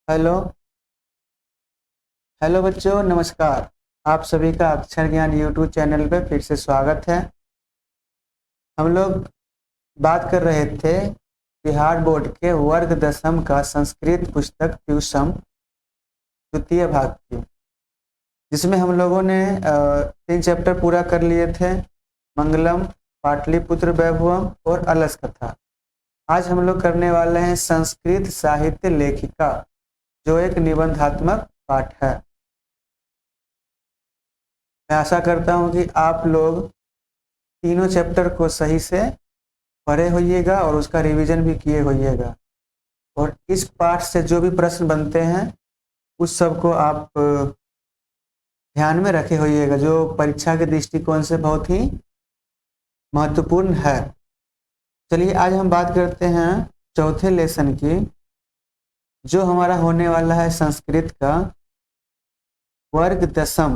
Hello. Hello बच्चों, नमस्कार। आप सभी का अक्षर ज्ञान यूट्यूब चैनल पे फिर से स्वागत है। हम लोग बात कर रहे थे बिहार बोर्ड के वर्ग दसम का संस्कृत पुस्तक ट्यूशन द्वितीय भाग की, जिसमें हम लोगों ने 3 चैप्टर पूरा कर लिए थे। मंगलम, पाटलिपुत्र वैभवम और अलस कथा। आज हम लोग करने वाले हैं संस्कृत साहित्य लेखिका, जो एक निबंधात्मक पाठ है। मैं आशा करता हूं कि आप लोग तीनों चैप्टर को सही से पढ़े होइएगा और उसका रिवीजन भी किए होइएगा, और इस पाठ से जो भी प्रश्न बनते हैं उस सब को आप ध्यान में रखे होइएगा, जो परीक्षा के दृष्टिकोण से बहुत ही महत्वपूर्ण है। चलिए आज हम बात करते हैं चौथे लेसन की, जो हमारा होने वाला है संस्कृत का वर्ग दसम।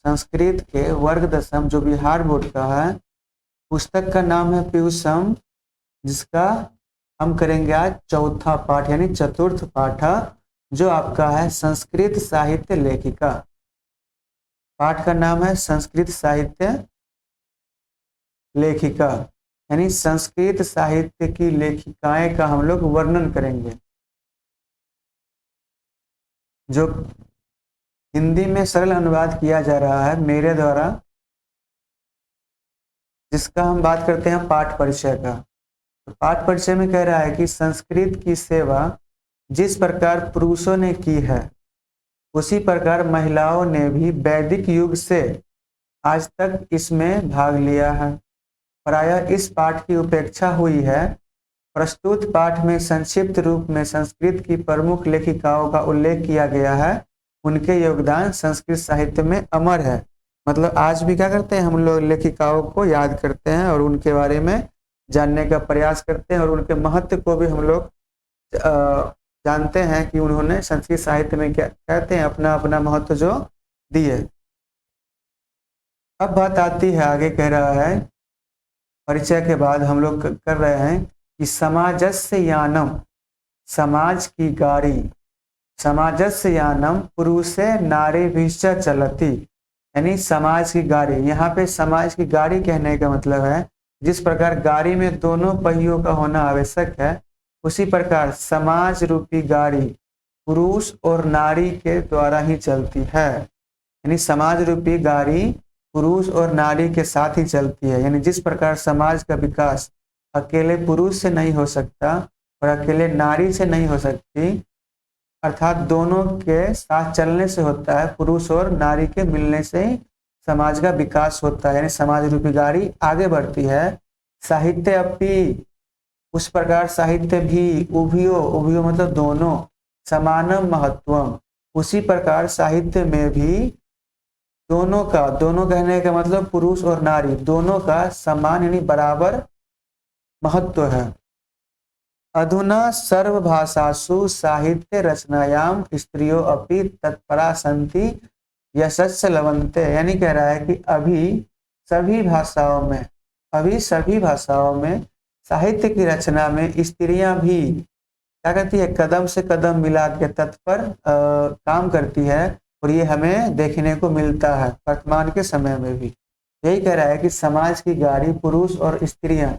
संस्कृत के वर्ग दसम जो बिहार बोर्ड का है, पुस्तक का नाम है प्यूसम, जिसका हम करेंगे आज चौथा पाठ यानी चतुर्थ पाठ, जो आपका है संस्कृत साहित्य लेखिका। पाठ का नाम है संस्कृत साहित्य लेखिका, यानी संस्कृत साहित्य की लेखिकाएं का हम लोग वर्णन करेंगे, जो हिंदी में सरल अनुवाद किया जा रहा है मेरे द्वारा, जिसका हम बात करते हैं पाठ परिचय का। तो पाठ परिचय में कह रहा है कि संस्कृत की सेवा जिस प्रकार पुरुषों ने की है, उसी प्रकार महिलाओं ने भी वैदिक युग से आज तक इसमें भाग लिया है। प्रायः इस पाठ की उपेक्षा हुई है। प्रस्तुत पाठ में संक्षिप्त रूप में संस्कृत की प्रमुख लेखिकाओं का उल्लेख किया गया है। उनके योगदान संस्कृत साहित्य में अमर है। मतलब आज भी क्या करते हैं, हम लोग लेखिकाओं को याद करते हैं और उनके बारे में जानने का प्रयास करते हैं, और उनके महत्व को भी हम लोग जानते हैं कि उन्होंने संस्कृत साहित्य में क्या कहते हैं, अपना अपना महत्व जो दिए। अब बात आती है, आगे कह रहा है परिचय के बाद हम लोग कर रहे हैं कि समाजस्य यानम, समाज की गाड़ी, समाजस्य यानम पुरुषे नारीभिश्च चलती, यानी समाज की गाड़ी। यहाँ पे समाज की गाड़ी कहने का मतलब है, जिस प्रकार गाड़ी में दोनों पहियों का होना आवश्यक है, उसी प्रकार समाज रूपी गाड़ी पुरुष और नारी के द्वारा ही चलती है। यानी समाज रूपी गाड़ी पुरुष और नारी के साथ ही चलती है। यानी जिस प्रकार समाज का विकास अकेले पुरुष से नहीं हो सकता और अकेले नारी से नहीं हो सकती, अर्थात दोनों के साथ चलने से होता है, पुरुष और नारी के मिलने से ही समाज का विकास होता है, यानी समाज रूपी गाड़ी आगे बढ़ती है। साहित्य अपि, उस प्रकार साहित्य भी, उभयो, उभयो मतलब दोनों, समानम महत्वम, उसी प्रकार साहित्य में भी दोनों का, दोनों कहने का मतलब पुरुष और नारी दोनों का समान यानी बराबर महत्व है। अधुना सर्वभाषासु साहित्य रचनायाम स्त्रियों अपि तत्परा सन्ति यशस्य लभन्ते, यानी कह रहा है कि सभी भाषाओं में साहित्य की रचना में स्त्रियां भी क्या करती है, कदम से कदम मिला के तत्पर काम करती है, और ये हमें देखने को मिलता है वर्तमान के समय में भी। यही कह रहा है कि समाज की गाड़ी पुरुष और स्त्रियां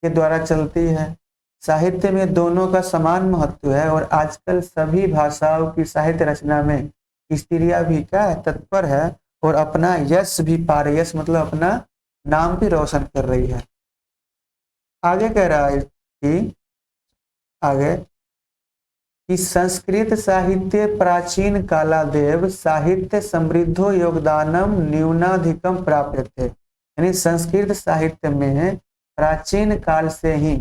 के द्वारा चलती है। साहित्य में दोनों का समान महत्व है, और आजकल सभी भाषाओं की साहित्य रचना में स्त्रियां भी क्या है, तत्पर है, और अपना यश भी पा रही है। यश मतलब अपना नाम भी रोशन कर रही है। आगे कह रहा है कि संस्कृत साहित्य प्राचीन कालादेव साहित्य समृद्धो योगदानम न्यूनाधिकम प्राप्यते, यानी संस्कृत साहित्य में प्राचीन काल से ही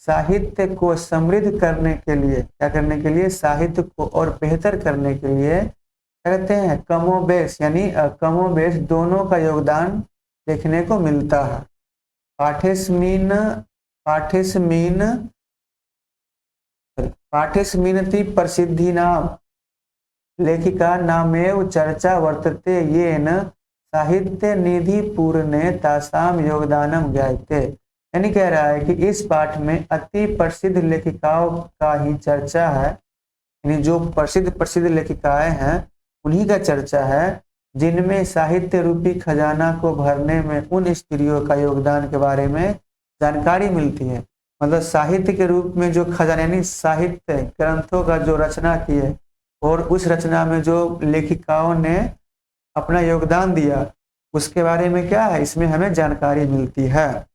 साहित्य को समृद्ध करने के लिए, क्या करने के लिए, साहित्य को और बेहतर करने के लिए कहते हैं कमोबेश, यानी कमोबेश दोनों का योगदान देखने को मिलता है। पाठेस्मिनति प्रसिद्धि नाम लेखिका नामेव चर्चा वर्तते येन साहित्य निधि पूर्णे तासाम योगदानम ज्ञायते, यानी कह रहा है कि इस पाठ में अति प्रसिद्ध लेखिकाओं का ही चर्चा है, यानी जो प्रसिद्ध प्रसिद्ध लेखिकाएं हैं उन्हीं का चर्चा है, जिनमें साहित्य रूपी खजाना को भरने में उन स्त्रियों का योगदान के बारे में जानकारी मिलती है। मतलब साहित्य के रूप में जो खजाना यानी साहित्य ग्रंथों का जो रचना की है और उस रचना में जो लेखिकाओं ने अपना योगदान दिया उसके बारे में क्या है, इसमें हमें जानकारी मिलती है।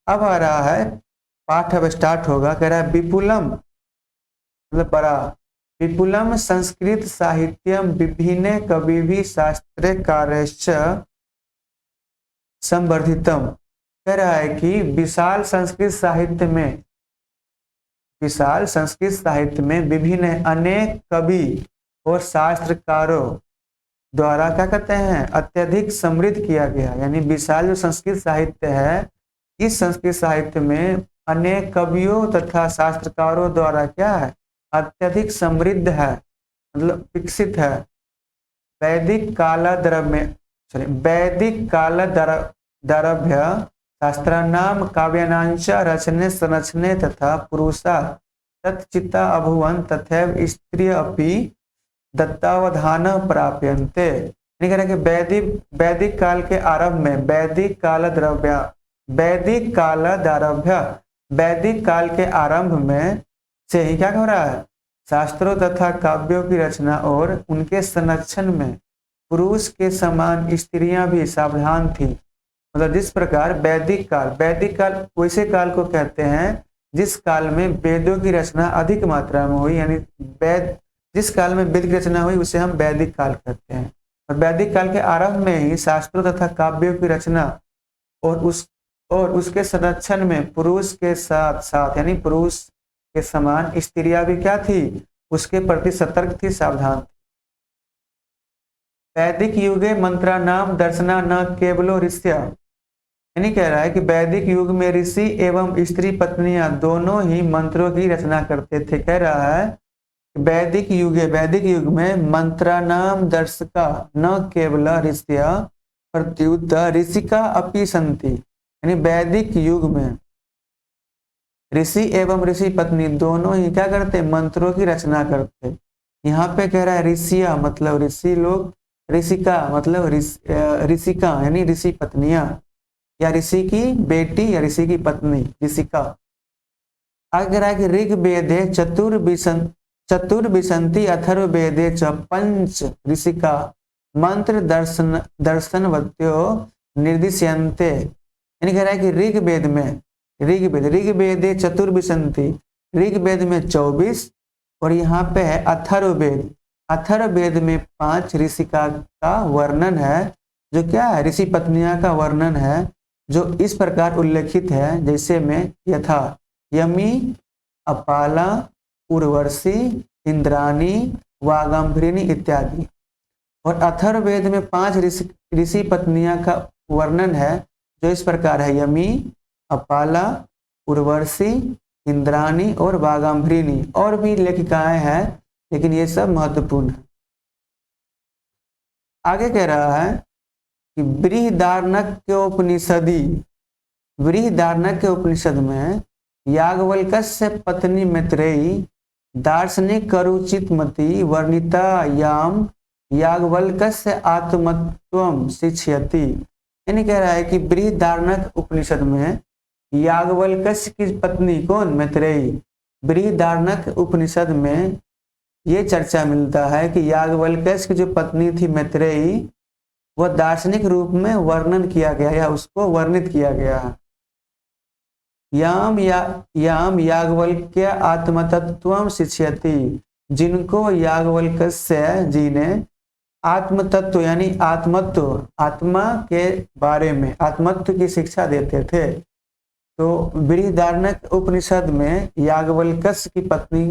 अब आ रहा है पाठ, अब स्टार्ट होगा। कह रहा है विपुलम मतलब बड़ा, विपुलम संस्कृत साहित्यम विभिन्न कविभिः शास्त्रे कार्यश्च संवर्धितम। कह रहा है कि विशाल संस्कृत साहित्य में विभिन्न अनेक कवि और शास्त्रकारों द्वारा क्या कहते हैं अत्यधिक समृद्ध किया गया। यानी विशाल जो संस्कृत साहित्य है, इस संस्कृत साहित्य में अनेक कवियों तथा शास्त्रकारों द्वारा क्या है अत्यधिक समृद्ध है, मतलब विकसित है। वैदिक कालादारभ्य शास्त्राणाम काव्यानांच रचने संरचने तथा पुरुषा तच्चित्ता अभुवन तथैव स्त्रिय अपि दत्तावधान प्राप्यन्ते। यानी कह रहे कि वैदिक काल के आरंभ में वैदिक काल के आरंभ में से ही क्या हो रहा है शास्त्रों तथा काव्यों की रचना और उनके संरक्षण में पुरुष के समान स्त्रियां भी सावधान थी। मतलब जिस प्रकार वैदिक काल वैसे काल को कहते हैं जिस काल में वेदों की रचना अधिक मात्रा में हुई, यानी जिस काल में वेद की रचना हुई उसे हम वैदिक काल कहते हैं। और वैदिक काल के आरंभ में ही शास्त्रों तथा काव्यों की रचना और उसके संरक्षण में पुरुष के साथ साथ यानी पुरुष के समान स्त्रियां भी क्या थी उसके प्रति सतर्क थी, सावधान थी। वैदिक युगे मंत्रा नाम दर्शना न केवलो ऋष्य। यानी कह रहा है कि वैदिक युग में ऋषि एवं स्त्री पत्नियां दोनों ही मंत्रों की रचना करते थे। कह रहा है वैदिक युग में मंत्रा नाम दर्शका न केवल ऋषि प्रत्युत ऋषिका अपि संति। यानी वैदिक युग में ऋषि एवं ऋषि पत्नी दोनों ही क्या करते मंत्रों की रचना करते। यहाँ पे कह रहा है ऋषिया मतलब ऋषि लोग, ऋषिका मतलब ऋषिका यानी ऋषि पत्नियां या ऋषि की बेटी या ऋषि की पत्नी ऋषिका। आगे रहा कि ऋग्वेदे चतुर्विशंति अथर्ववेदे च पंच ऋषिका मंत्र दर्शनवत्यो निर्दिश्यन्ते। यानी कह रहा है कि ऋग्वेदे चतुर्विशंति, ऋग्वेद में 24 और यहाँ पे है अथर्ववेद में 5 ऋषिका का वर्णन है, जो क्या है ऋषि पत्नियां का वर्णन है, जो इस प्रकार उल्लेखित है जैसे में यथा यमी अपाला उर्वशी इंद्राणी वागंभ्रिणी इत्यादि। और अथर्ववेद में 5 ऋषि पत्नियां का वर्णन है जो इस प्रकार है यमी अपाला उर्वशी इंद्राणी और वागंभ्रिणी। और भी लेखिकाएं हैं लेकिन ये सब महत्वपूर्ण है। आगे कह रहा है कि बृहदारण्यक उपनिषद में याज्ञवल्क्य पत्नी मैत्रेयी दार्शनिक करुचितमती वर्णिता याम याज्ञवल्क्य आत्मत्वम शिक्षयति। यानी कह रहा है कि बृहदारण्यक उपनिषद में याज्ञवल्क्य की पत्नी कौन मैत्रेयी। बृहदारण्यक उपनिषद में ये चर्चा मिलता है कि याज्ञवल्क्य की जो पत्नी थी मैत्रेयी वह दार्शनिक रूप में वर्णन किया गया या उसको वर्णित किया गया है। याम याज्ञवल्क्य आत्मतत्वम शिक्षयति, जिनको याज्ञवल्क्य जी ने आत्मतत्व यानी आत्मा के बारे में आत्मत्व की शिक्षा देते थे। तो बृहदारण्यक उपनिषद में याज्ञवल्क्य की पत्नी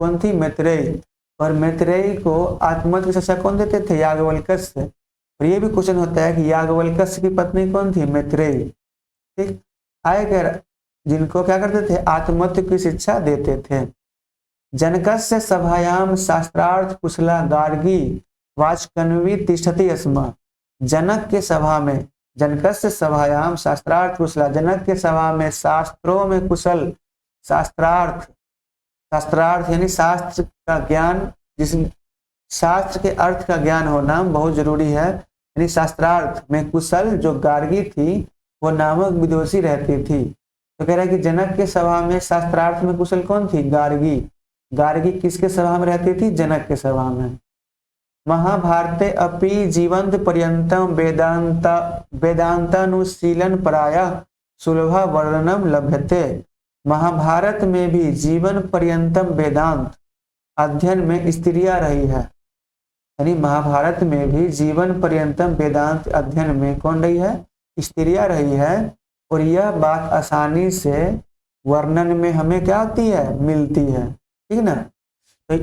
कौन थी मैत्रेयी, और मैत्रेयी को आत्मत्व की शिक्षा कौन देते थे याज्ञवल्क्य से। और ये भी क्वेश्चन होता है कि याज्ञवल्क्य की पत्नी कौन थी मैत्रेयी। ठीक आएगा, जिनको क्या करते थे आत्मत्व की शिक्षा देते थे। जनकस्य सभायाम शास्त्रार्थ कुशला गार्गी वाचकन्वी तिष्ठति स्म। जनकस्य सभायाम शास्त्रार्थ कुशला, जनक के सभा में शास्त्रों में कुशल शास्त्रार्थ शास्त्रार्थ यानी शास्त्र का ज्ञान, जिस शास्त्र के अर्थ का ज्ञान होना बहुत जरूरी है। यानी शास्त्रार्थ में कुशल जो गार्गी थी वो नामक विदुषी रहती थी। तो कह रहा है कि जनक के सभा में शास्त्रार्थ में कुशल कौन थी? गार्गी। गार्गी किसके सभा में रहती थी? जनक के सभा में। महाभारते अपि जीवंत पर्यंतम वेदांतानुशीलन प्रायः सुलभा वर्णनम लभ्यते। महाभारत में भी जीवन पर्यंतम वेदांत अध्ययन में स्त्रियां रही है। यानी महाभारत में भी जीवन पर्यंतम वेदांत अध्ययन में कौन रही है? स्त्रियां रही है। और यह बात आसानी से वर्णन में हमें क्या होती है? मिलती है। ठीक ना। तो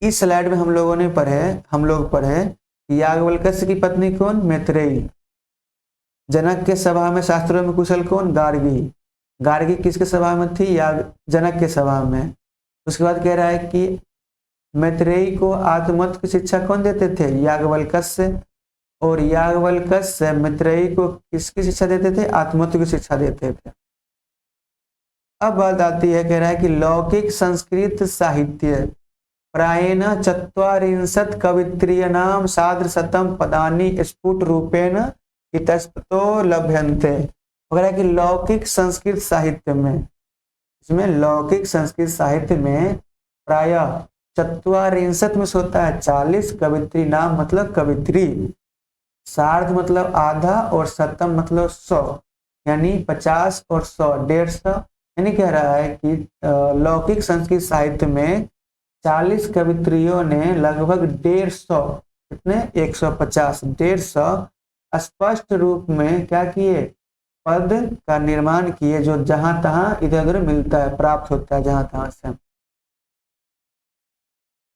इस स्लाइड में हम लोग पढ़े याज्ञवल्क्य की पत्नी कौन? मैत्रेयी। जनक के सभा में शास्त्रों में कुशल कौन? गार्गी। गार्गी किसके सभा में थी? जनक के सभा में। उसके बाद कह रहा है कि मैत्रेयी को आत्मतत्व की शिक्षा कौन देते थे? याज्ञवल्क्य। और याज्ञवल्क्य मैत्रेयी को किसकी शिक्षा देते थे? आत्मतत्व की शिक्षा देते थे। अब बात आती है, कह रहा है कि लौकिक संस्कृत साहित्य प्रायेण ४४ कवित्रीणां सार्धशतं पदानि स्फुट रूपेण इतस्ततो लभ्यन्ते। वगैरह कि लौकिक संस्कृत साहित्य में, इसमें लौकिक संस्कृत साहित्य में प्रायः ४४ में से होता है 40, कवित्री नाम मतलब कवित्री, सार्ध मतलब आधा और शतम मतलब 100, यानी 50 और 100 150। यानी कह रहा है कि लौकिक संस्कृत साहित्य में 40 कवित्रियों ने लगभग 150, कितने? 150, 150 स्पष्ट रूप में क्या किए? पद का निर्माण किए, जो जहां तहां इधर उधर मिलता है, प्राप्त होता है जहां तहां से।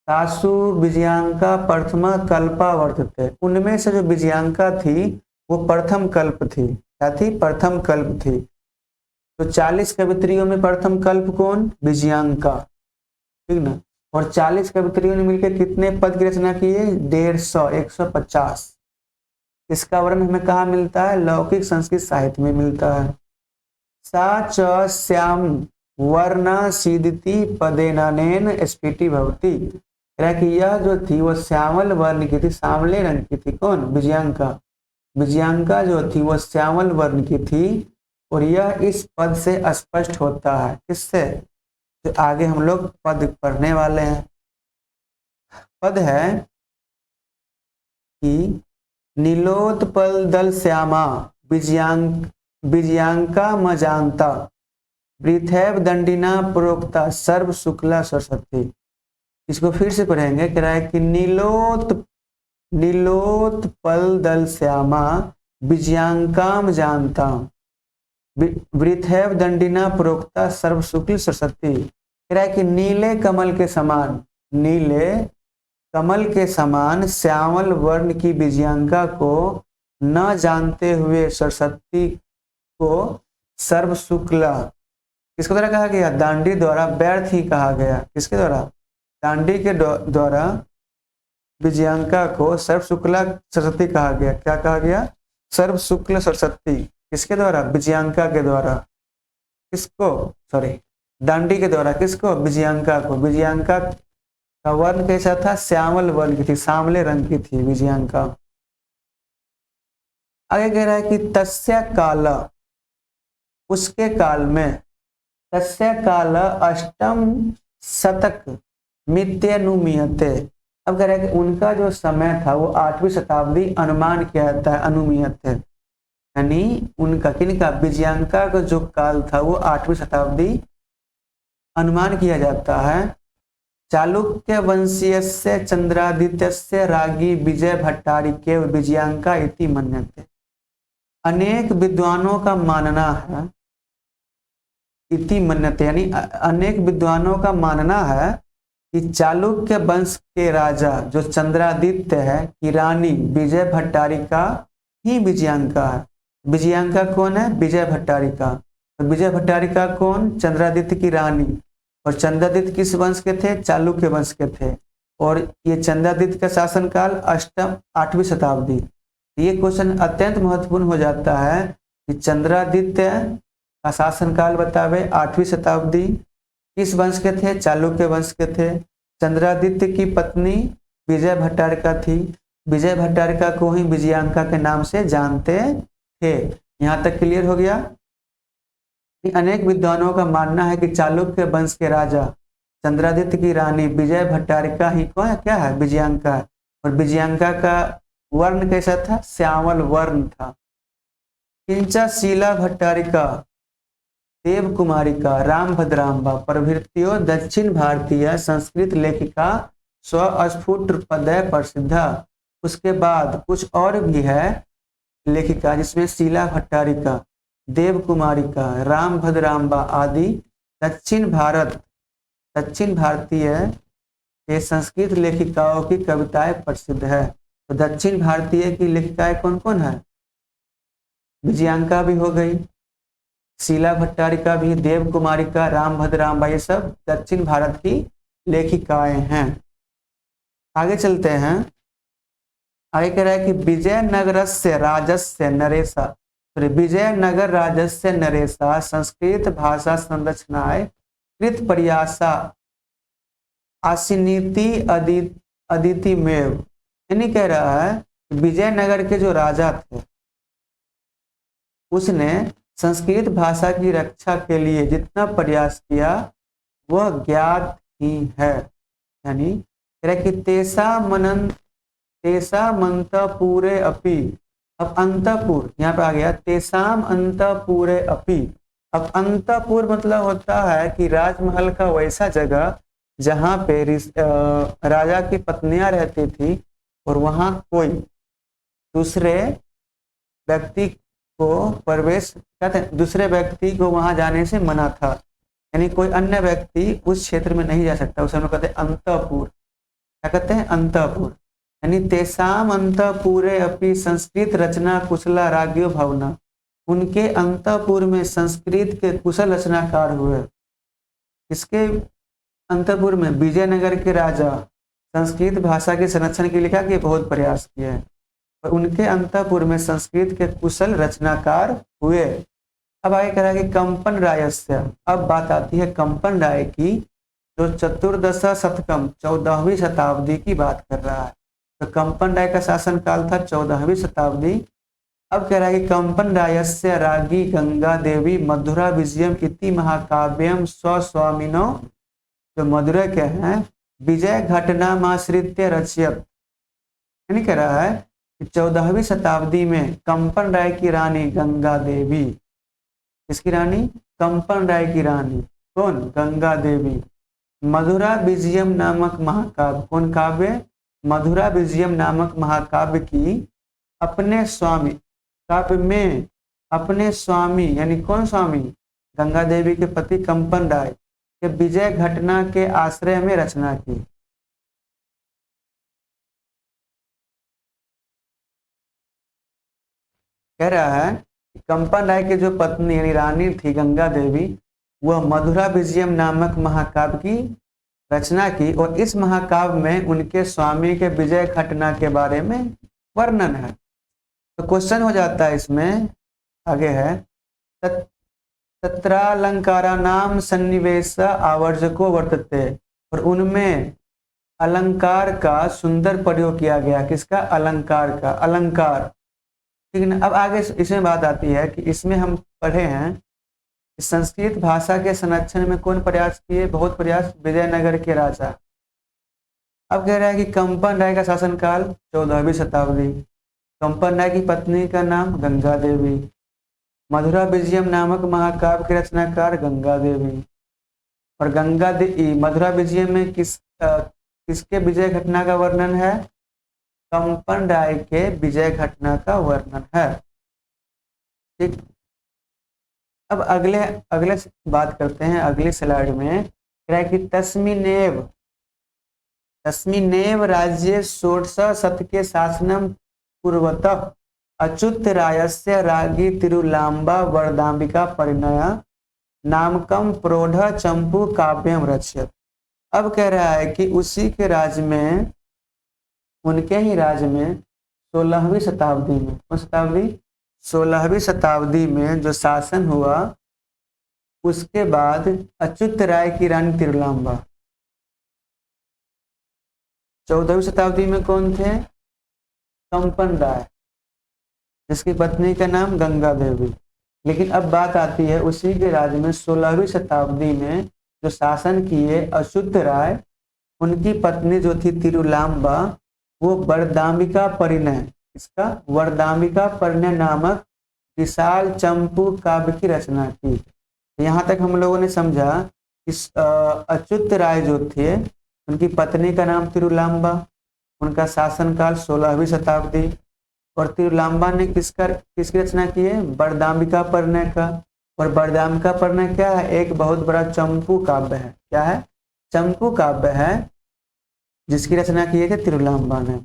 तासु विजयांका प्रथमा कल्पा वर्तते। उनमें से जो विजयांका थी वो प्रथम कल्प थी। क्या थी? प्रथम कल्प थी। तो 40 कवित्रियों में प्रथम कल्प कौन? विजयांका। ठीक ना। और 40 कवित्रियों ने मिलकर कितने पद की रचना की है? 150, 150। इसका वर्णन हमें कहाँ मिलता है? लौकिक संस्कृत साहित्य में मिलता है। सा च श्याम वर्ण सीदति पदेनानेन स्फीति भवति। कि यह जो थी वो श्यामल वर्ण की थी, सांवले रंग की थी। कौन? विजयांका। विजयांका जो थी वो श्यामल वर्ण की थी। और यह इस पद से स्पष्ट होता है। किससे? तो आगे हम लोग पद पढ़ने वाले हैं। पद है कि नीलोत्पल दल श्यामा विजयांका मजांता वृथैव दंडिना प्रोक्ता सर्व शुक्ला सरस्वती। इसको फिर से पढ़ेंगे। कह रहा है कि नीलोत्पल दल श्यामा विजयांकाम जानता वृथैव दंडिना प्रोक्ता सर्व शुक्ल सरस्वती। कह रहा है कि नीले कमल के समान श्यामल वर्ण की विजयांका को न जानते हुए सरस्वती को सर्व शुक्ला किसके द्वारा कहा गया? दांडी द्वारा व्यर्थ ही कहा गया। किसके द्वारा? दांडी के द्वारा विजयांका को सर्व शुक्ला सरस्वती कहा गया। क्या कहा गया? सर्व शुक्ल सरस्वती। किसके द्वारा? विजयांका के द्वारा। किसको? सॉरी, दांडी के द्वारा। किसको? विजयांका को। विजयांका का वर्ण कैसा था? श्यामल वर्ण की थी, सांवले रंग की थी विजयांका। आगे कह रहा है कि तस्य काल, उसके काल में, तस्य काल अष्टम शतक मित्यनुमीयते। अब कह रहा है कि उनका जो समय था वो 8वीं शताब्दी अनुमान किया जाता है, अनुमीयत है। यानी उनका, किनका? विजयांका का जो काल था वो 8वीं शताब्दी अनुमान किया जाता है। चालुक्य वंशीय से चंद्रादित्य रागी विजय भट्टारिके विजयांका इति मन्यते। अनेक विद्वानों का मानना है, इति मन्यते यानी अनेक विद्वानों का मानना है कि चालुक्य वंश के राजा जो चंद्रादित्य है की रानी विजय भट्टारिका ही विजयांका है। विजयांका कौन है? विजय भट्टारिका। तो विजय भट्टारिका कौन? चंद्रादित्य की रानी। और चंद्रादित्य किस वंश के थे? चालुक्य वंश के थे। और ये चंद्रादित्य का शासनकाल 8वीं शताब्दी। ये क्वेश्चन अत्यंत महत्वपूर्ण हो जाता है कि चंद्रादित्य का शासनकाल बतावे 8वीं शताब्दी किस वंश के थे? चालुक्य वंश के थे। चंद्रादित्य की पत्नी विजय भट्टारिका थी। विजय भट्टारिका को ही विजयांका के नाम से जानते थे। यहाँ तक क्लियर हो गया। अनेक विद्वानों का मानना है कि चालुक्य वंश के राजा चंद्रादित्य की रानी विजय भट्टारिका ही कौन है, क्या है, विजयांका है। और विजयांका का वर्ण कैसा था? श्यामल वर्ण था। किंचा शीला भट्टारिका देव कुमारिका राम भद्राम्बा प्रभृतियों दक्षिण भारतीय संस्कृत लेखिका स्वस्फुट पदय प्रसिद्धा। उसके बाद कुछ और भी है लेखिका, जिसमें शीला भट्टारिका, देव कुमारिका, राम भद्राम्बा आदि दक्षिण भारतीय के संस्कृत लेखिकाओं की कविताएं प्रसिद्ध है। तो दक्षिण भारतीय की लेखिकाएं कौन कौन है? विजयांका भी हो गई, शीला भट्टारिका भी, देव कुमारिका, राम भद्राम्बा, ये सब दक्षिण भारत की लेखिकाएं हैं। आगे चलते हैं। आगे कह रहा है कि विजयनगरस्य राजस्य नरेशा, विजयनगर राजस्य नरेशा संस्कृत भाषा संरचनाएं कृत प्रयासा आसिनीति अदिति मेव। यानी कह रहा है विजयनगर के जो राजा थे उसने संस्कृत भाषा की रक्षा के लिए जितना प्रयास किया वह ज्ञात ही है। यानी कह रहा कि तेसा मंतपुरे अपि। अब अंतपुर यहाँ पे आ गया, तेसाम अंतपुरे अपि। अब अंतपुर मतलब होता है कि राजमहल का वैसा जगह जहाँ पे राजा की पत्नियां रहती थी और वहाँ कोई दूसरे व्यक्ति को प्रवेश कहते हैं, दूसरे व्यक्ति को वहां जाने से मना था। यानी कोई अन्य व्यक्ति उस क्षेत्र में नहीं जा सकता, उसे हम कहते हैं अंतपुर। क्या कहते हैं? अंतपुर। यानी तेसाम अंतपुरे अपनी संस्कृत रचना कुशला राज्यो भवना। उनके अंतपुर में संस्कृत के कुशल रचनाकार हुए। इसके अंतपुर में विजयनगर के राजा संस्कृत भाषा के संरक्षण के लिए क्या बहुत प्रयास किए हैं और उनके अंतपुर में संस्कृत के कुशल रचनाकार हुए। अब आगे कह रहा है कि कंपन रायस्य। अब बात आती है कंपन राय की, जो चतुर्दश शतकम 14वीं शताब्दी की बात कर रहा है। तो कंपन राय का शासन काल था 14वीं शताब्दी। अब कह रहा है कि कंपन रायस्य रागी गंगा देवी मधुरा विजयम इति महाकाव्यम स्वस्वामिनो, जो मधुरा के हैं, विजय घटनामाश्रित्य रचयत। यानी कह रहा है कि 14वीं शताब्दी में कंपन राय की रानी गंगा देवी, इसकी रानी कंपन राय की रानी कौन? गंगा देवी, मधुरा विजयम नामक महाकाव्य, कौन काव्य? मधुरा विजयम नामक महाकाव्य की अपने स्वामी, काव्य में अपने स्वामी यानी कौन स्वामी? गंगा देवी के पति कंपन राय के विजय घटना के आश्रय में रचना की। कह रहा है कंपन राय की जो पत्नी यानी रानी थी गंगा देवी, वह मधुरा विजयम नामक महाकाव्य की रचना की और इस महाकाव्य में उनके स्वामी के विजय घटना के बारे में वर्णन है। तो क्वेश्चन हो जाता है इसमें, आगे है तत्रालंकाराणाम सन्निवेश आवर्जको वर्तते, और उनमें अलंकार का सुंदर प्रयोग किया गया। किसका? अलंकार का। अलंकार, ठीक है ना। अब आगे इसमें बात आती है कि इसमें हम पढ़े हैं कि संस्कृत भाषा के संरक्षण में कौन प्रयास किए? बहुत प्रयास विजयनगर के राजा। अब कह रहा है कि कंपन राय का शासनकाल 14वीं शताब्दी। कंपन राय की पत्नी का नाम गंगा देवी, मधुरा विजयम नामक महाकाव्य के रचनाकार गंगा देवी। और मधुरा विजयम में किसके विजय घटना का वर्णन है? कंपन राय के विजय घटना का वर्णन है। ठीक, अब अगले बात करते हैं अगली स्लाइड में। कि तस्मिनेव राज्ये षोडश शतके शासनम पूर्वतः अच्युत रायस्य रागी तिरुलांबा वरदांबिका परिणया नामकम प्रौढ़ चंपू काव्यम रचयत। अब कह रहा है कि उसी के राज्य में, उनके ही राज्य में 16वीं शताब्दी में, कौन शताब्दी? 16वीं शताब्दी में जो शासन हुआ उसके बाद अच्युत राय की रानी तिरुलांबा। 14वीं शताब्दी में कौन थे? कंपन राय, जिसकी पत्नी का नाम गंगा देवी। लेकिन अब बात आती है उसी के राज्य में 16वीं शताब्दी में जो शासन किए अच्युत राय, उनकी पत्नी जो थी तिरुलांबा, वो वरदाम्बिका परिणय, इसका वरदाम्बिका परिणय नामक विशाल चंपू काव्य की रचना की। यहाँ तक हम लोगों ने समझा कि अच्युत राय जो थे, उनकी पत्नी का नाम तिरुलांबा, उनका शासनकाल 16वीं शताब्दी, और तिरुलांबा ने किसकी रचना की है? वरदाम्बिका परिणय का। और वरदाम्बिका परिणय क्या है? एक बहुत बड़ा चंपू काव्य है। क्या है? चंपू काव्य है, जिसकी रचना की है तिरुलांबा ने।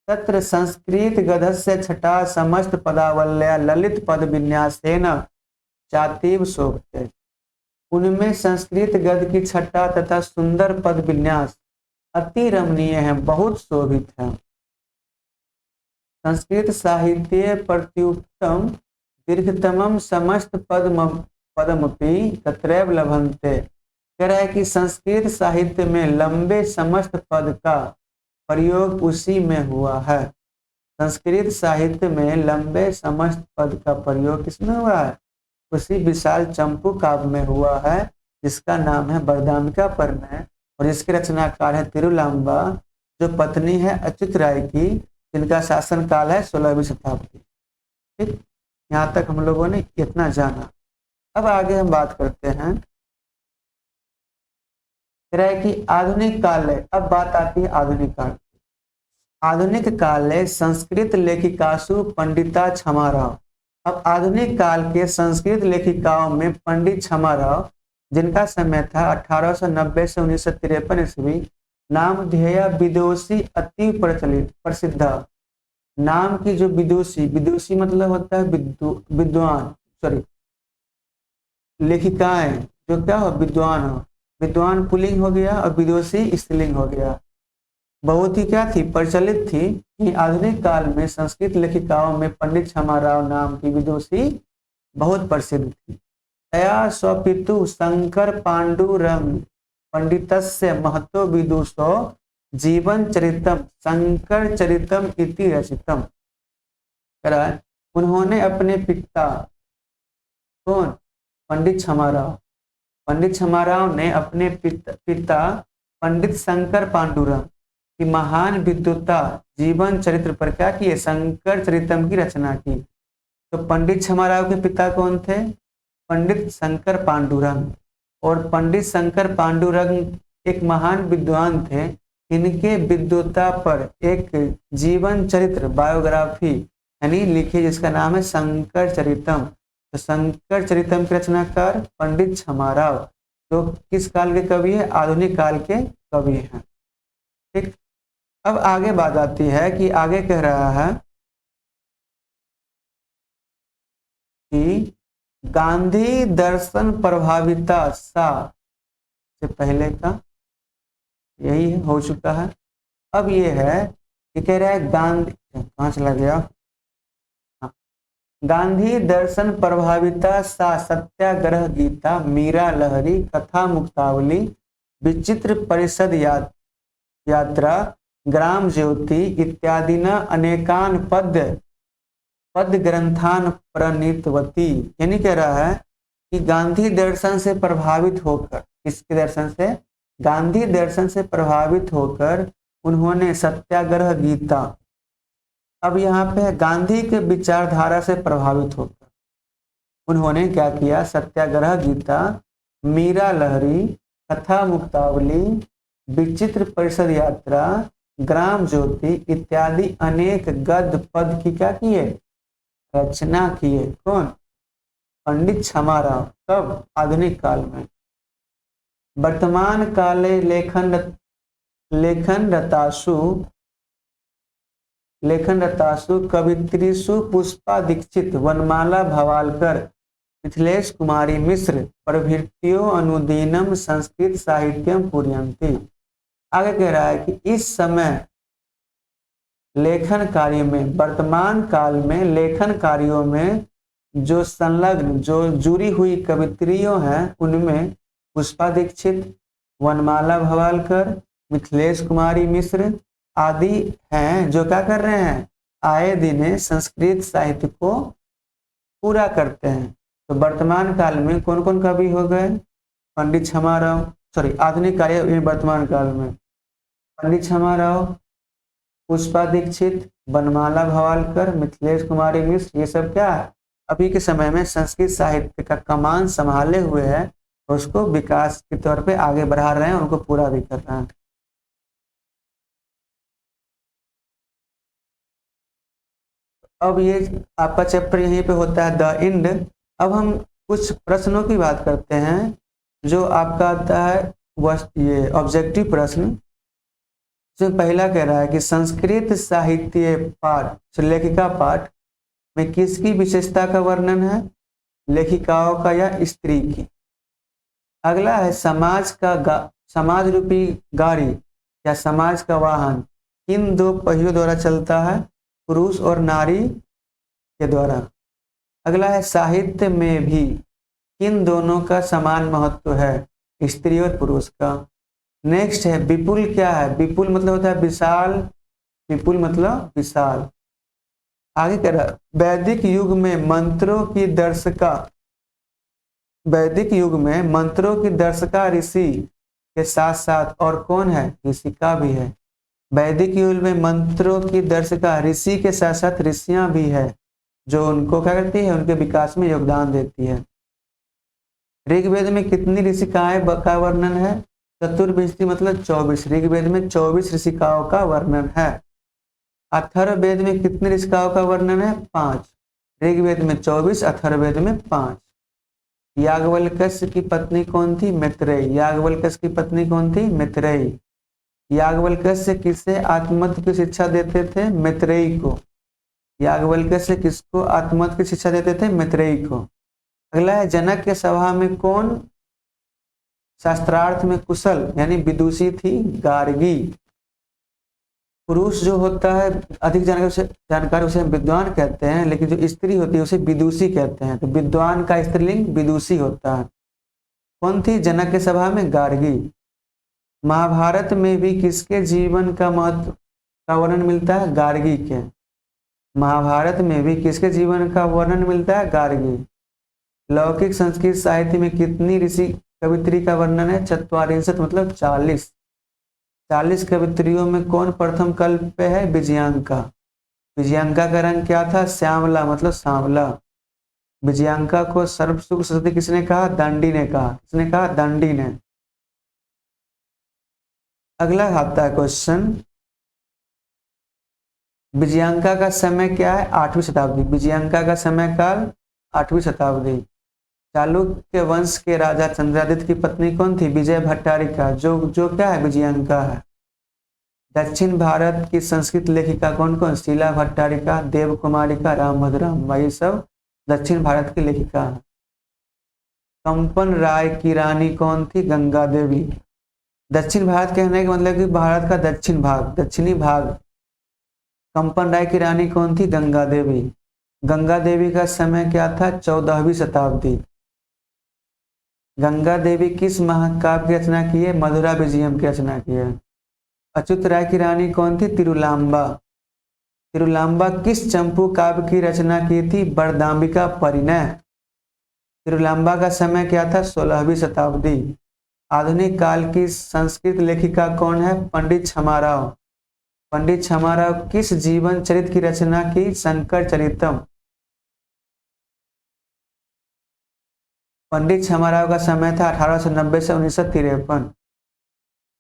तत्र संस्कृत गद्यस्य छटा समस्त पदावल्या ललित पद विन्यासेन चातीव शोभते। उनमें संस्कृत गद्य की छटा तथा सुंदर पद विन्यास अति रमणीय है, बहुत शोभित है। संस्कृत साहित्य प्रत्युक्तम दीर्घतमम समस्त पदमपि तत्रैव लभन्ते। कह रहा है कि संस्कृत साहित्य में लंबे समस्त पद का प्रयोग उसी में हुआ है। संस्कृत साहित्य में लंबे समस्त पद का प्रयोग किसमें हुआ है? उसी विशाल चंपू काव्य में हुआ है, जिसका नाम है वरदाम्बिका परिणय, और इसके रचनाकार है तिरुलांबा, जो पत्नी है अच्युत राय की, जिनका शासन काल है 16वीं शताब्दी। ठीक, यहाँ तक हम लोगों ने इतना जाना। अब आगे हम बात करते हैं कि आधुनिक काल है। अब बात आती है आधुनिक काल। आधुनिक काल है संस्कृत लेखिकासु पंडिता क्षमाराव। अब आधुनिक काल के संस्कृत लेखिकाओं में पंडित क्षमाराव, जिनका समय था 1890 से 1953 ईस्वी, नामधेय विदुषी अति प्रसिद्ध। नाम की जो विदुषी मतलब होता है विद्वान, सॉरी लेखिकाएं जो क्या हो? विद्वान हो। विद्वान पुल्लिंग हो गया और विदुषी स्त्रीलिंग हो गया। बहुत ही क्या थी? प्रचलित थी कि आधुनिक काल में संस्कृत लेखिकाओं में पंडित क्षमाराव नाम की विदुषी बहुत प्रसिद्ध थी। तया स्वपितु शंकर पांडुरंग पंडितस्य महतो विदुषो जीवन चरितम शंकर चरितम इति रचितम। उन्होंने अपने पिता, कौन? पंडित क्षमाराव ने अपने पिता पंडित शंकर पांडुरंग की महान विद्वता जीवन चरित्र पर क्या किए? शंकर चरितम की रचना की। तो पंडित क्षमाराव के पिता कौन थे? पंडित शंकर पांडुरंग। और पंडित शंकर पांडुरंग एक महान विद्वान थे। इनके विद्वता पर एक जीवन चरित्र बायोग्राफी यानी लिखी, जिसका नाम है शंकर चरितम। तो शंकर चरितम के रचनाकार पंडित क्षमाराव, जो किस काल के कवि है? आधुनिक काल के कवि हैं। ठीक, अब आगे बात आती है कि आगे कह रहा है कि गांधी दर्शन प्रभाविता सा, से पहले का यही हो चुका है। अब ये है कि कह रहा है गांधी, कहाँ चला गया? गांधी दर्शन प्रभाविता सा सत्याग्रह गीता मीरा लहरी कथा मुक्तावली विचित्र परिषद यात्रा ग्राम ज्योति इत्यादि न अनेकान पद ग्रंथान प्रणीतवती। यानी कह रहा है कि गांधी दर्शन से प्रभावित होकर, किसके दर्शन से? गांधी दर्शन से प्रभावित होकर उन्होंने सत्याग्रह गीता, अब यहाँ पे गांधी के विचारधारा से प्रभावित होकर उन्होंने क्या किया? सत्याग्रह गीता, मीरा लहरी, कथा मुक्तावली, विचित्र परिषद यात्रा, ग्राम ज्योति इत्यादि अनेक गद्य पद की क्या किए? रचना किए। कौन? पंडित क्षमाराव। कब? आधुनिक काल में। वर्तमान काले लेखन रतासु कवित्रीषु पुष्पा दीक्षित वनमाला भवालकर मिथिलेश कुमारी मिश्र प्रभृतियो अनुदीनम संस्कृत साहित्यम पूर्यन्ति। आगे कह रहा है कि इस समय लेखन कार्य में, वर्तमान काल में लेखन कार्यों में जो संलग्न जो जुड़ी हुई कवित्रियों हैं उनमें पुष्पा दीक्षित, वनमाला भवालकर, मिथिलेश कुमारी मिश्र आदि हैं जो क्या कर रहे हैं, आए दिन संस्कृत साहित्य को पूरा करते हैं। तो वर्तमान काल में कौन कौन कवि हो गए, पंडित क्षमाराव, सॉरी आधुनिक काल में वर्तमान काल में पंडित क्षमाराव, पुष्पा दीक्षित, वनमाला भवालकर, मिथिलेश कुमारी मिश्र, ये सब क्या है अभी के समय में संस्कृत साहित्य का कमान संभाले हुए है, उसको विकास के तौर पे आगे बढ़ा रहे हैं, उनको पूरा भी कर रहे हैं। अब ये आपका चैप्टर यहीं पे होता है द एंड। अब हम कुछ प्रश्नों की बात करते हैं जो आपका आता है ये ऑब्जेक्टिव प्रश्न। इसमें पहला कह रहा है कि संस्कृत साहित्य पाठ लेखिका पाठ में किसकी विशेषता का वर्णन है, लेखिकाओं का या स्त्री की। अगला है समाज रूपी गाड़ी या समाज का वाहन किन दो पहियों द्वारा चलता है, पुरुष और नारी के द्वारा। अगला है साहित्य में भी किन दोनों का समान महत्व है, स्त्री और पुरुष का। नेक्स्ट है विपुल क्या है, विपुल मतलब होता है विशाल, विपुल मतलब विशाल। आगे कह रहा वैदिक युग में मंत्रों की दर्शका, वैदिक युग में मंत्रों की दर्शका ऋषि के साथ साथ और कौन है, ऋषिका भी है। वैदिक युग में मंत्रों की दर्शका ऋषि के साथ साथ ऋषियां भी है जो उनको क्या करती है, उनके विकास में योगदान देती है। ऋग्वेद में कितनी ऋषिकाएं का वर्णन है, चतुर्विंशति मतलब 24। ऋग्वेद में 24 ऋषिकाओं का वर्णन है। अथर्ववेद में कितनी ऋषिकाओं का वर्णन है, 5। ऋग्वेद में 24, अथर्ववेद में 5। याज्ञवल्क्य की पत्नी कौन थी, मैत्रेयी। याज्ञवल्क्य की पत्नी कौन थी, मैत्रेयी। याज्ञवल्क्य किसे आत्मतत्व की शिक्षा देते थे, मैत्रेयी को। याज्ञवल्क्य किसको आत्मतत्व की शिक्षा देते थे, मैत्रेयी को। अगला है जनक के सभा में कौन शास्त्रार्थ में कुशल यानी विदुषी थी, गार्गी। पुरुष जो होता है अधिक जानकारी उसे विद्वान कहते हैं, लेकिन जो स्त्री होती है उसे विदुषी कहते हैं। तो विद्वान का स्त्रीलिंग विदुषी होता है। कौन थी जनक के सभा में, गार्गी। महाभारत में भी किसके जीवन का महत्व का वर्णन मिलता है, गार्गी के। महाभारत में भी किसके जीवन का वर्णन मिलता है, गार्गी। लौकिक संस्कृत साहित्य में कितनी ऋषि कवित्री का वर्णन है, 44 मतलब 40। 40 कवित्रियों में कौन प्रथम कल्प पे है, विजयांका। विजयांका का रंग क्या था, श्यामला मतलब सांवला। विजयांका को सर्वसुख सरस्वती किसने कहा, दंडी ने कहा। किसने कहा, दंडी ने। अगला आता है क्वेश्चन, विजयांका का समय क्या है, 8वीं शताब्दी। विजयांका का समय काल 8वीं शताब्दी। चालुक्य वंश के राजा चंद्रादित्य की पत्नी कौन थी, विजय भट्टारिका, जो क्या है, विजयांका है। दक्षिण भारत की संस्कृत लेखिका कौन कौन, शीला भट्टारिका, देव कुमारिका, रामभद्रम, ये सब दक्षिण भारत की लेखिका है। कंपन राय की रानी कौन थी, गंगा देवी। दक्षिण भारत कहने का मतलब कि भारत का दक्षिण भाग, दक्षिणी भाग। कंपन राय की रानी कौन थी, गंगा देवी। गंगा देवी का समय क्या था, 14वीं शताब्दी। गंगा देवी किस महाकाव्य की रचना की है, मधुरा विजयम की रचना की है। अच्युत राय की रानी कौन थी, तिरुलांबा। तिरुलांबा किस चंपू काव्य की रचना की थी, बरदाम्बिका परिणय। तिरुलांबा का समय क्या था, 16वीं शताब्दी। आधुनिक काल की संस्कृत लेखिका कौन है, पंडित क्षमाराव। पंडित क्षमाराव किस जीवन चरित्र की रचना की, शंकर चरितम। पंडित क्षमाराव का समय था 1890 से 1953।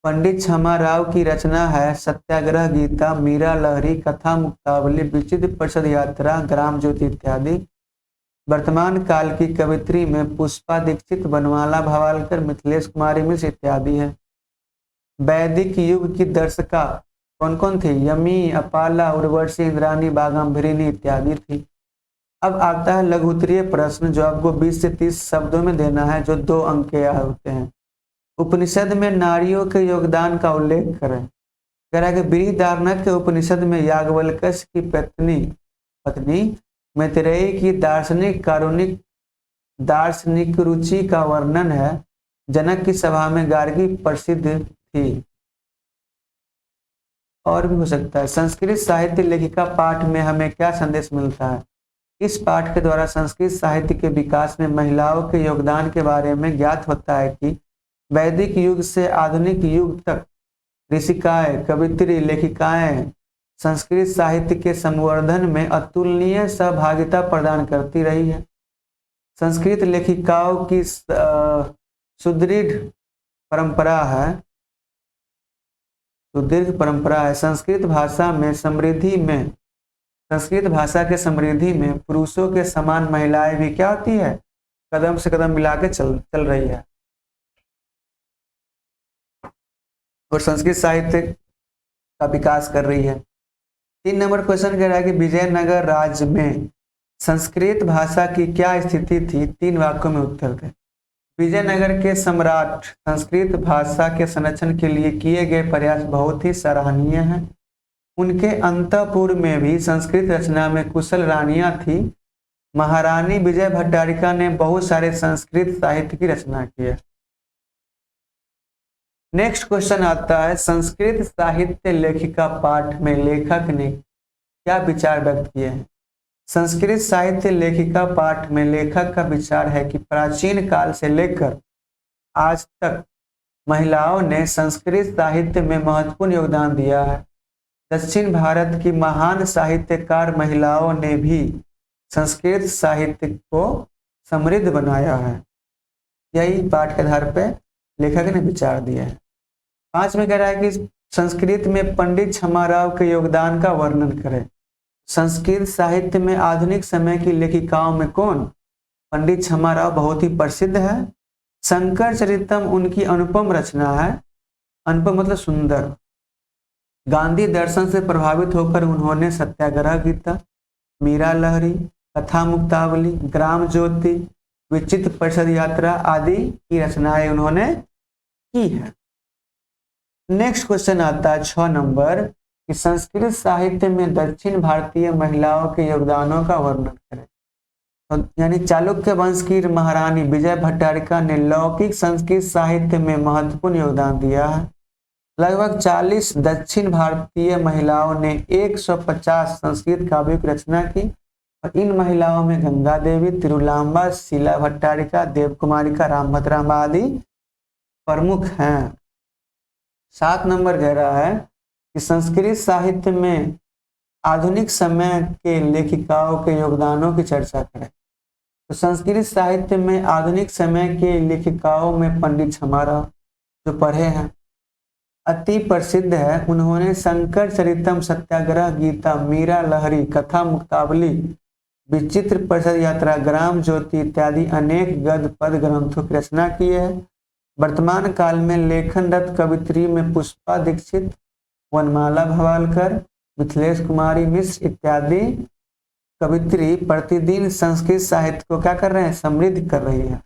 पंडित क्षमाराव की रचना है सत्याग्रह गीता, मीरा लहरी, कथा मुक्तावली, विचित्र परिषद यात्रा, ग्राम ज्योति इत्यादि। वर्तमान काल की कवित्री में पुष्पा दीक्षित, वनमाला भवालकर, मिथिलेश कुमारी मिश्र इत्यादि है। वैदिक युग की दर्शका कौन कौन थी, यमी, अपाला, उर्वशी, इंद्राणी, बाघम्भरिणी इत्यादि थी। अब आता है लघु उत्तरीय प्रश्न जो आपको 20 से 30 शब्दों में देना है, जो 2 अंक के होते हैं। उपनिषद में नारियों के योगदान का उल्लेख करें। कह रहा है कि बृहदारण्यक के उपनिषद में याज्ञवल्क्य की पत्नी मैत्रेयी की दार्शनिक रुचि का वर्णन है। जनक की सभा में गार्गी प्रसिद्ध थी। और भी हो सकता है। संस्कृत साहित्य लेखिका पाठ में हमें क्या संदेश मिलता है? इस पाठ के द्वारा संस्कृत साहित्य के विकास में महिलाओं के योगदान के बारे में ज्ञात होता है कि वैदिक युग से आधुनिक युग तक ऋषिकाएं, कवित्री, लेखिकाएं संस्कृत साहित्य के संवर्धन में अतुलनीय सहभागिता प्रदान करती रही है। संस्कृत लेखिकाओं की सुदृढ़ परंपरा है। संस्कृत भाषा के समृद्धि में पुरुषों के समान महिलाएं भी क्या होती है? कदम से कदम मिला के चल रही है और संस्कृत साहित्य का विकास कर रही है। 3 नंबर क्वेश्चन कह रहा है कि विजयनगर राज्य में संस्कृत भाषा की क्या स्थिति थी? 3 वाक्यों में उत्तर दें। विजयनगर के सम्राट संस्कृत भाषा के संरक्षण के लिए किए गए प्रयास बहुत ही सराहनीय हैं। उनके अंतःपुर में भी संस्कृत रचना में कुशल रानियां थी। महारानी विजय भट्टारिका ने बहुत सारे संस्कृत साहित्य की रचना की है। नेक्स्ट क्वेश्चन आता है, संस्कृत साहित्य लेखिका पाठ में लेखक ने क्या विचार व्यक्त किए हैं? संस्कृत साहित्य लेखिका पाठ में लेखक का विचार है कि प्राचीन काल से लेकर आज तक महिलाओं ने संस्कृत साहित्य में महत्वपूर्ण योगदान दिया है। दक्षिण भारत की महान साहित्यकार महिलाओं ने भी संस्कृत साहित्य को समृद्ध बनाया है। यही पाठ के आधार पर लेखक ने विचार दिया है। 5 में कह रहा है कि संस्कृत में पंडित छमाराव के योगदान का वर्णन करें। संस्कृत साहित्य में आधुनिक समय की लेखिकाओं में कौन? पंडित छमाराव बहुत ही प्रसिद्ध है। शंकर चरितम उनकी अनुपम रचना है। अनुपम मतलब सुंदर। गांधी दर्शन से प्रभावित होकर उन्होंने सत्याग्रह गीता, मीरा लहरी, कथा मुक्तावली, ग्राम ज्योति, विचित्र परिषद यात्रा आदि की रचनाएं उन्होंने की है। नेक्स्ट क्वेश्चन आता है 6 नंबर कि संस्कृत साहित्य में दक्षिण भारतीय महिलाओं के योगदानों का वर्णन करें। तो यानी चालुक्य वंश की महारानी विजय भट्टारिका ने लौकिक संस्कृत साहित्य में महत्वपूर्ण योगदान दिया है। लगभग 40 दक्षिण भारतीय महिलाओं ने 150 संस्कृत काव्यों की रचना की और इन महिलाओं में गंगा देवी, तिरुलांबा, शीला भट्टारिका, देवकुमारिका, रामभद्रांबा आदि प्रमुख हैं। 7 नंबर कह रहा है कि संस्कृत साहित्य में आधुनिक समय के लेखिकाओं के योगदानों की चर्चा करें। तो संस्कृत साहित्य में आधुनिक समय के लेखिकाओं में पंडित छमाराव जो पढ़े हैं अति प्रसिद्ध है। उन्होंने शंकर चरितम, सत्याग्रह गीता, मीरा लहरी, कथा मुक्तावली, विचित्र परिषद यात्रा, ग्राम ज्योति इत्यादि अनेक गद्य पद ग्रंथों की रचना की है। वर्तमान काल में लेखनरत कवित्री में पुष्पा दीक्षित, वनमाला भवालकर, मिथिलेश कुमारी मिश्र इत्यादि कवित्री प्रतिदिन संस्कृत साहित्य को क्या कर रहे हैं? समृद्ध कर रही है।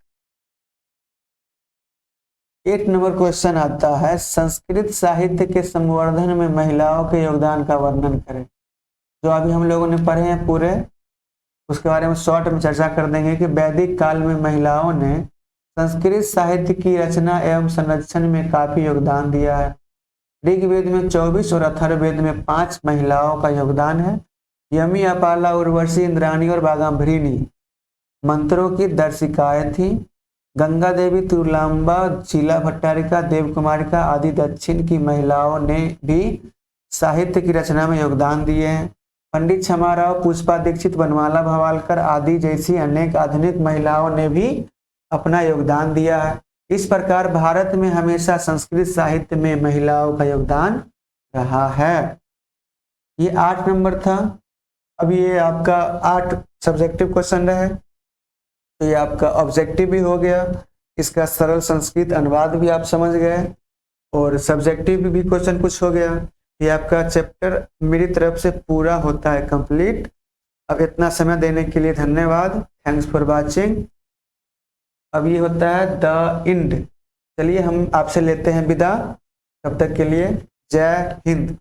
8 नंबर क्वेश्चन आता है, संस्कृत साहित्य के संवर्धन में महिलाओं के योगदान का वर्णन करें। जो अभी हम लोगों ने पढ़े हैं पूरे, उसके बारे में शॉर्ट में चर्चा कर देंगे कि वैदिक काल में महिलाओं ने संस्कृत साहित्य की रचना एवं संरक्षण में काफी योगदान दिया है। ऋग्वेद में 24 और अथर्ववेद में 5 महिलाओं का योगदान है। यमी, अपाला, उर्वशी, इंद्राणी और बाघाम्भरीणी मंत्रों की दर्शिकाएं थी। गंगा देवी, तिरुलांबा, शीला भट्टारिका, देवकुमारिका आदि दक्षिण की महिलाओं ने भी साहित्य की रचना में योगदान दिए हैं। पंडित छमाराव, पुष्पा दीक्षित, वनमाला भवालकर आदि जैसी अनेक आधुनिक महिलाओं ने भी अपना योगदान दिया है। इस प्रकार भारत में हमेशा संस्कृत साहित्य में महिलाओं का योगदान रहा है। ये 8 नंबर था। अब ये आपका 8 सब्जेक्टिव क्वेश्चन रहे, तो ये आपका ऑब्जेक्टिव भी हो गया। इसका सरल संस्कृत अनुवाद भी आप समझ गए और सब्जेक्टिव भी क्वेश्चन कुछ हो गया। ये आपका चैप्टर मेरी तरफ से पूरा होता है कंप्लीट। अब इतना समय देने के लिए धन्यवाद। Thanks for watching. अब ये होता है द एंड। चलिए हम आपसे लेते हैं विदा। तब तक के लिए जय हिंद।